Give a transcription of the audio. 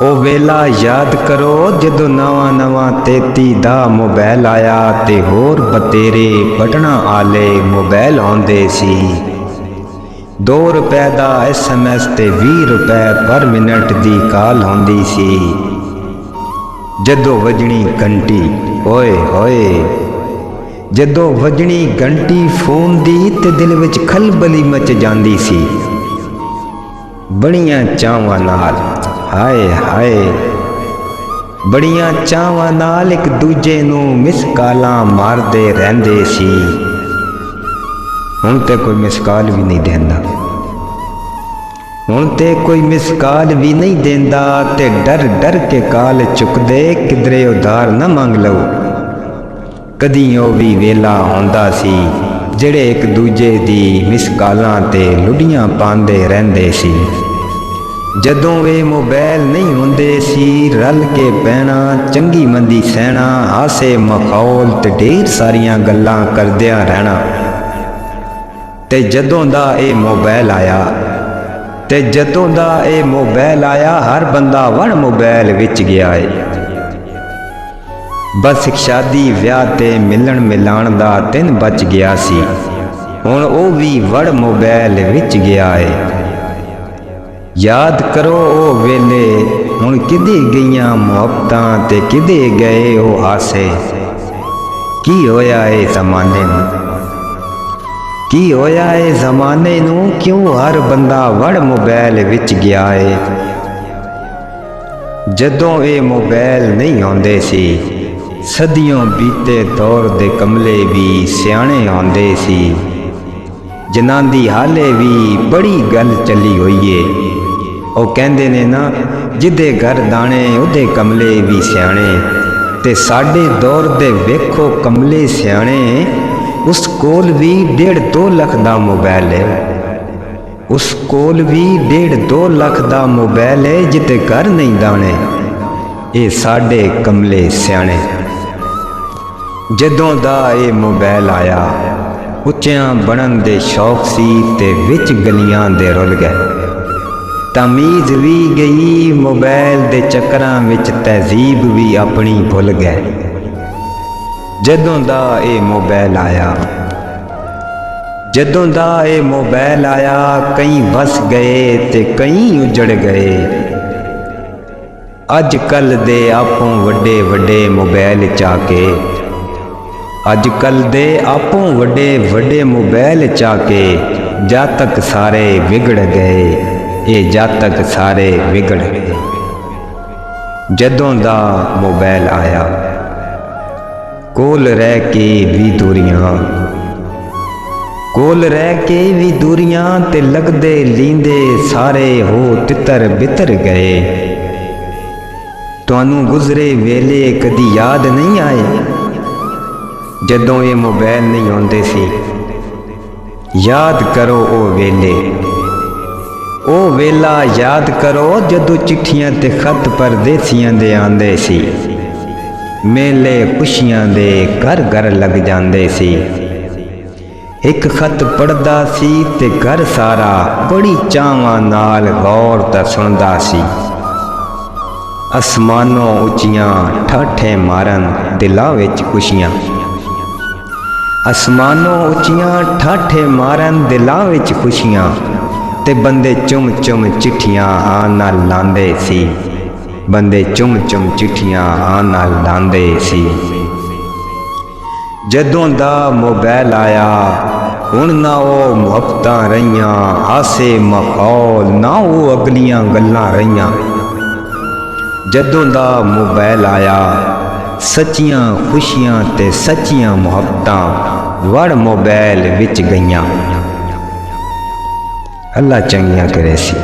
ओ वेला याद करो जदों नवा नवा 33 दा मोबाइल आया ते होर बतेरे बटना आले मोबाइल आउंदे सी। 2 रुपए दा SMS ते 20 रुपए पर मिनट दी कॉल आउंदी सी। जदों वजनी घंटी ओए होए जदों वजनी घंटी फोन दी ते दिल विच खलबली मच जांदी सी। बड़ियां चावां नाल हाय हाय बड़ियां चावां नाल एक दूजे नूं मिस कालां मारदे रहिंदे सी। हुण ते कोई मिस कॉल भी नहीं देंदा, हुण ते कोई मिस कॉल भी नहीं देंदा ते डर डर के कॉल चुकदे किधरे उधार न मंग लओ। कदी ओ भी वेला आउंदा सी ਜਿਹੜੇ एक दूजे दी मिस कालां ते लुडियां पांदे रहिंदे सी। जदों वे मोबाइल नहीं हुंदे सी रल के पैना चंगी मंदी सहना हासे मखौल ते ढेर सारियां गल्लां करदियां रहना। ते जदों दा ए मोबाइल आया हर बंदा वण मोबाइल विच गया है। बस एक शादी विआह ते मिलन मिलाण दा दिन बच गया सी, हुण ओ भी वड़ मोबाइल विच गया है। याद करो ओ वेले हुण किदे गईयां मुहब्बतां ते किदे गए ओ हासे। की होया ए ज़माने नूं, की होया ए ज़माने नूं, क्यों हर बंदा वड़ मोबाइल विच गया है। जदों ए मोबाइल नहीं आउंदे सी सदियों बीते दौर दे कमले भी सियाणे आउंदे सी। जिन्हां दी हाले भी बड़ी गल चली होई है। ओ कहंदे ने ना जिदे घर दाणे उदे कमले भी सियाणे। ते साडे दौर दे वेखो कमले सियाणे उस कोल भी 1.5-2 लाख दा मोबाइल है। उस कोल भी 1.5-2 लाख दा मोबाइल है जिते घर नहीं दाणे। ये साडे कमले सियाणे। जदों दा ये मोबाइल आया उच्चियां बनन दे शौक सी ते विच गलियां दे रुल गए। तमीज़ भी गई मोबाइल दे चक्करां विच तहजीब भी अपनी भुल गए। जदों दा ये मोबाइल आया कई वस गए ते कई उजड़ गए। अज कल दे आपों वड्डे वड्डे मोबाइल चाके मोबाइल चाके जातक सारे बिगड़ गए। ये जातक सारे बिगड़ गए। जदों दा मोबाइल आया कोल रह के भी दूरियां ते लगदे लींदे सारे हो तितर बितर गए। तुहानू गुजरे वेले कदी याद नहीं आए जदों ये मोबाइल नहीं आउंदे सी। याद करो ओ वेला याद करो जदों चिट्ठियां ते खत परदेसियां दे आंदे सी। मेले खुशियां दे घर घर लग जांदे सी। एक खत पढ़दा सी ते घर सारा बड़ी चावां नाल गौर ता सुनदा सी। आसमानों उच्चियां ठाठे मारन दिलां विच खुशियां। आसमानों उच्चियां ठाठे मारन दिलां विच खुशियां ते बंदे चुम चुम चिट्ठियां नाल लांदे सी। लांदे सी। जदों दा मोबाइल आया हुण ना ओ मुहब्बतां रहियां हासे मखौल ना ओ अगलियां गल्लां रहियां। जदों दा मोबाइल आया सच्चियां खुशियां ते सच्चियां मुहब्बतां वड़ मोबाइल विच गईयां। अल्लाह चंगियां करे सी।